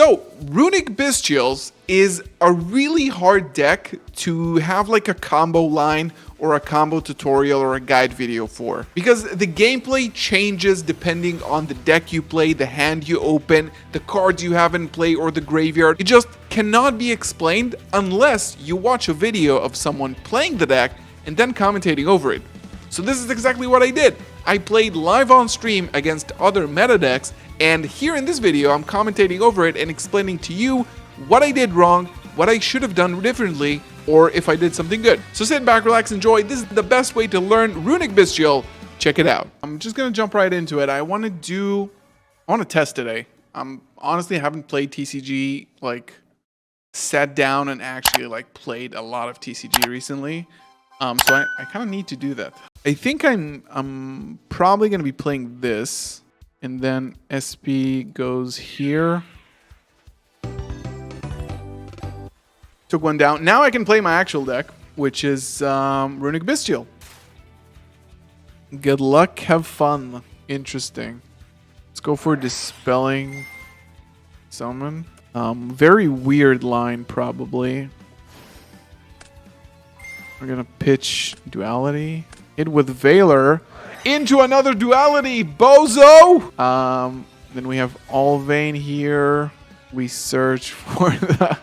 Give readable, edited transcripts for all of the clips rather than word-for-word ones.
So, Runick Bystials is a really hard deck to have like a combo line or a combo tutorial or a guide video for. Because the gameplay changes depending on the deck you play, the hand you open, the cards you have in play, or the graveyard. It just cannot be explained unless you watch a video of someone playing the deck and then commentating over it. So this is exactly what I did. I played live on stream against other meta decks, and here in this video I'm commentating over it and explaining to you what I did wrong, what I should have done differently, or if I did something good. So sit back, relax, enjoy. This is the best way to learn Runick Bystial. Check it out. I'm just gonna jump right into it. I want to test today. Honestly, I haven't played TCG, like sat down and actually like played a lot of TCG recently. So I kind of need to do that. I think I'm probably gonna be playing this, and then SP goes here. Took one down. Now I can play my actual deck, which is Runick Bystial. Good luck, have fun. Interesting. Let's go for Dispelling Summon. Very weird line, probably. We're gonna pitch Duality. Hit with Valor into another Duality, bozo! Then we have Alvain here. We search for the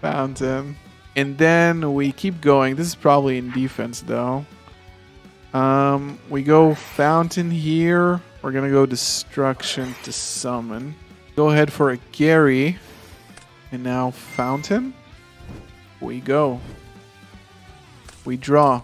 Fountain. And then we keep going. This is probably in defense, though. We go Fountain here. We're gonna go Destruction to summon. Go ahead for a Gary. And now Fountain. We go. We draw.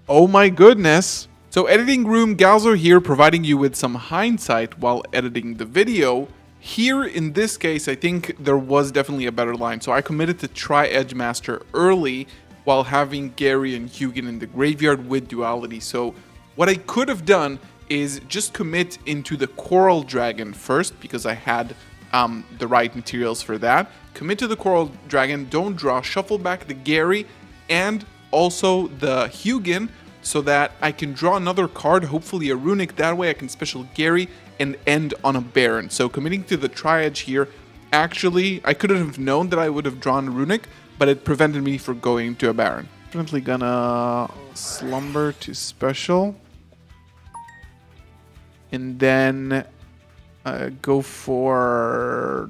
Oh my goodness. So Editing Room gals are here providing you with some hindsight while editing the video. Here in this case, I think there was definitely a better line. So I committed to try Edgemaster early while having Gary and Hugin in the graveyard with Duality. So what I could have done is just commit into the Coral Dragon first because I had the right materials for that. Commit to the Coral Dragon, don't draw, shuffle back the Gary and also the Hugin so that I can draw another card, hopefully a Runick. That way I can special Gary and end on a Baron. So committing to the Triage here, actually, I couldn't have known that I would have drawn Runick, but it prevented me from going to a Baron. Definitely gonna Slumber to special. And then go for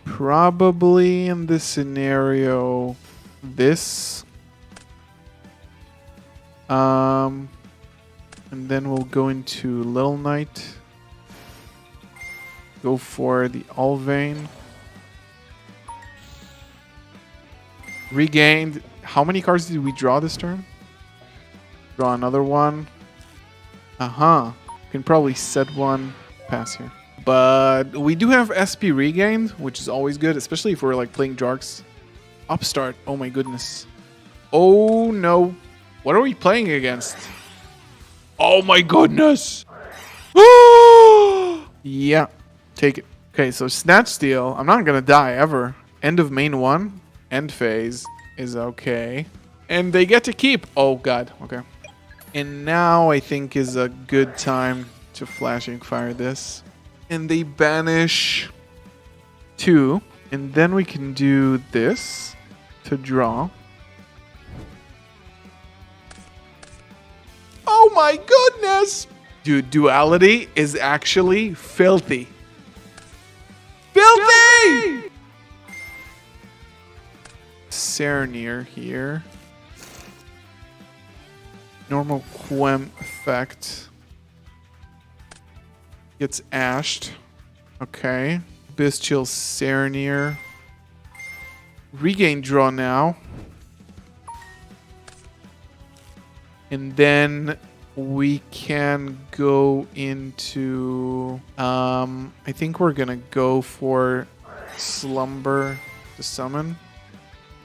probably in this scenario this. And then we'll go into Little Knight. Go for the Alvain. Regained. How many cards did we draw this turn? Draw another one. Can probably set one. Pass here. But we do have SP regained, which is always good, especially if we're like playing Jarks. Upstart. Oh my goodness. Oh no. What are we playing against? Oh my goodness. Yeah. Take it. Okay, so Snatch Steal. I'm not gonna die ever. End of main one. End phase is okay. And they get to keep. Oh god. Okay. And now I think is a good time to Flashing Fire this. And they banish 2. And then we can do this to draw. Oh my goodness! Dude, Duality is actually filthy. Filthy! Serenir here. Normal Quem effect. Gets ashed. Okay. Bystial Serenir. Regain draw now. And then we can go into... I think we're going to go for Slumber to summon.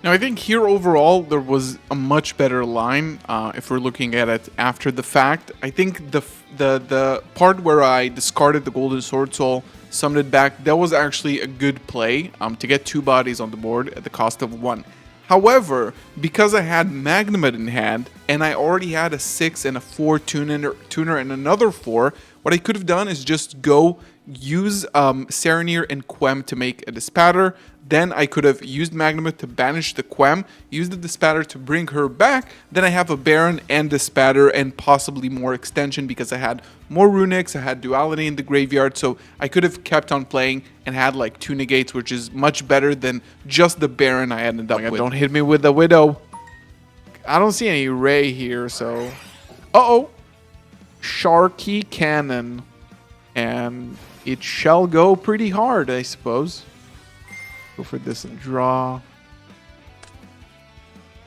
Now, I think here overall, there was a much better line if we're looking at it after the fact. I think the part where I discarded the Golden Sword Soul, summoned it back, that was actually a good play to get 2 bodies on the board at the cost of 1. However, because I had Magnemite in hand, and I already had a 6 and a 4 tuner and another 4, what I could have done is just go use Serenir and Quem to make a Dispatter. Then I could have used Magnamut to banish the Quem, use the Dispatter to bring her back. Then I have a Baron and Dispatter and possibly more extension because I had more Runics, I had Duality in the graveyard, so I could have kept on playing and had like 2 negates, which is much better than just the Baron I ended up with. Don't hit me with the Widow. I don't see any Ray here, so... Uh-oh! Sharky Cannon. And it shall go pretty hard, I suppose. Go for this and draw.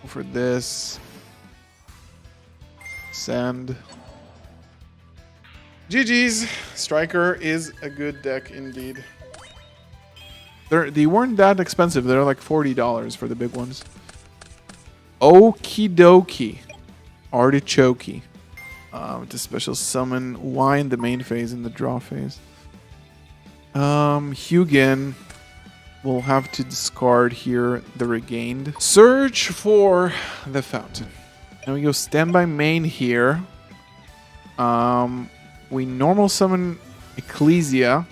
Go for this. Send. GG's. Striker is a good deck indeed. They weren't that expensive. They're like $40 for the big ones. Okie dokie. Artichoke. To special summon Y in the main phase and the draw phase. Hugin will have to discard here the Regained. Search for the Fountain. And we go standby main here. We normal summon Ecclesia.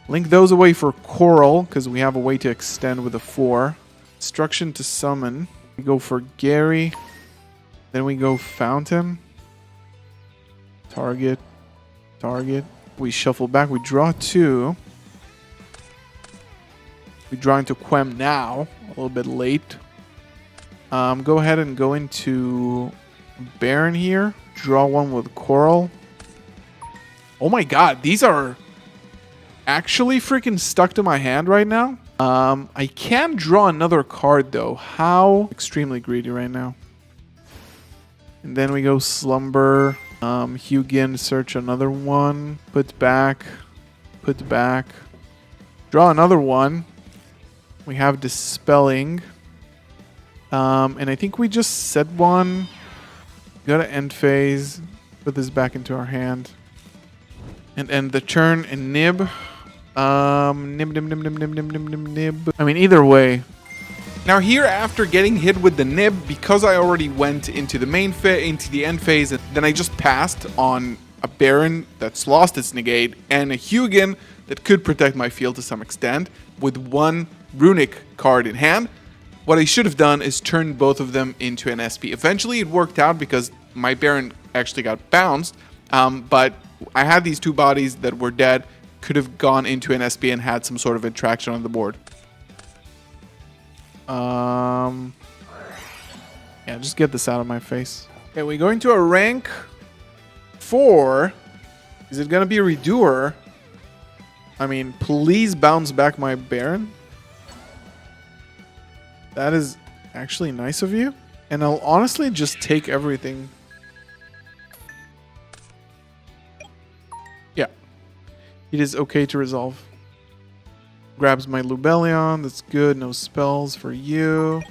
Link those away for Coral, because we have a way to extend with a 4. Instruction to summon. We go for Gary. Then we go Fountain. Target. Target. We shuffle back. We draw 2. We draw into Quem now. A little bit late. Go ahead and go into Baron here. Draw 1 with Coral. Oh my god, these are actually freaking stuck to my hand right now. I can draw another card though. How? Extremely greedy right now. And then we go Slumber. Hugin, search another one. Put back. Put back. Draw another one. We have Dispelling. And I think we just set one. Go to end phase. Put this back into our hand. And end the turn and nib. Nib. I mean, either way. Now here, after getting hit with the nib, because I already went into the main phase, into the end phase, and then I just passed on a Baron that's lost its negate and a Hugin that could protect my field to some extent with 1 Runick card in hand. What I should have done is turn both of them into an SP. Eventually it worked out because my Baron actually got bounced, but I had these 2 bodies that were dead, could have gone into an SP and had some sort of attraction on the board. Yeah, just get this out of my face. Okay, we go into a rank 4. Is it gonna be a Redoer? I mean, please bounce back my Baron. That is actually nice of you. And I'll honestly just take everything. Yeah. It is okay to resolve. Grabs my Lubellion. That's good. No spells for you.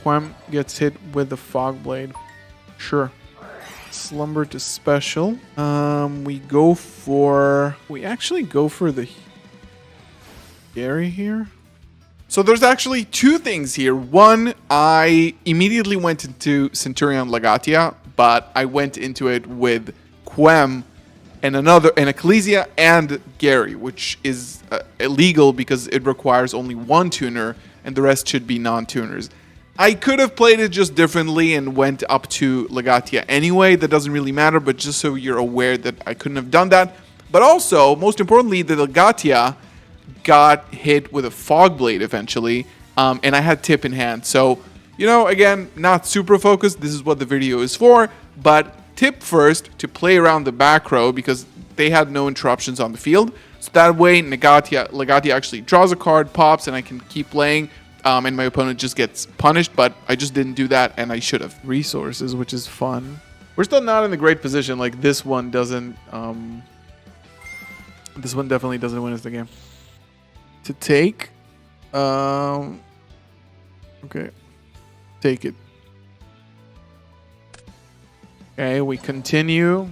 Quem gets hit with the Fog Blade. Sure. Slumber to special. We go for... We actually go for the... Gary here. So there's actually 2 things here. One, I immediately went into Centurion Legatia, but I went into it with Quem and an Ecclesia and Gary, which is illegal because it requires only 1 tuner and the rest should be non-tuners. I could have played it just differently and went up to Legatia anyway. That doesn't really matter, but just so you're aware that I couldn't have done that. But also, most importantly, the Legatia got hit with a Fog Blade eventually, and I had Tip in hand. So, you know, again, not super focused. This is what the video is for, but Tip first to play around the back row because they had no interruptions on the field. So that way, Legatia actually draws a card, pops, and I can keep playing, and my opponent just gets punished, but I just didn't do that, and I should have. Resources, which is fun. We're still not in a great position. Like, this one doesn't... this one definitely doesn't win us the game. To take... okay. Take it. Okay, we continue.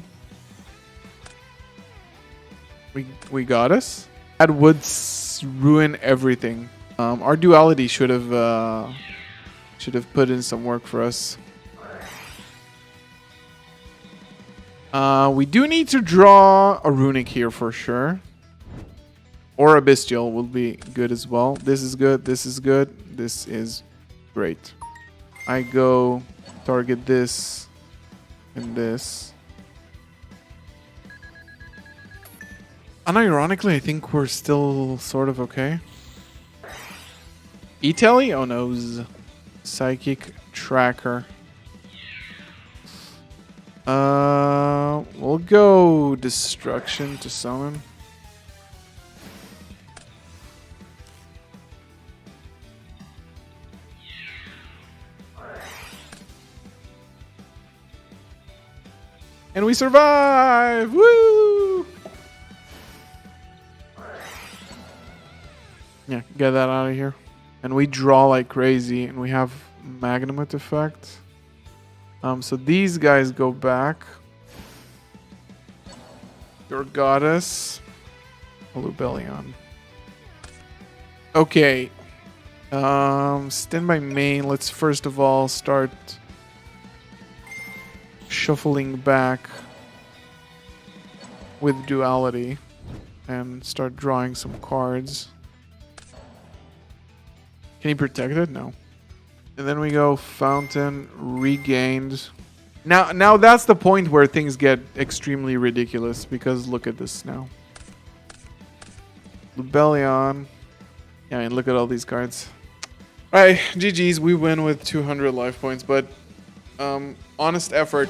We got us. That would ruin everything. Our duality should have put in some work for us. We do need to draw a Runick here for sure. Or a Bystial will be good as well. This is good. This is good. This is great. I go target this and this. Unironically, I think we're still sort of okay. E-Telly? Oh no. Psychic Tracker. We'll go Destruction to summon. And we survive! Woo! Yeah, get that out of here. And we draw like crazy, and we have Magnemite effect. So these guys go back. Your goddess. Lubellion. Okay. Standby main. Let's first of all start shuffling back with duality and start drawing some cards. Can he protect it? No. And then we go Fountain, Regained. Now that's the point where things get extremely ridiculous, because look at this now. Lubellion. Yeah, and look at all these cards. Alright, GG's. We win with 200 life points, but honest effort.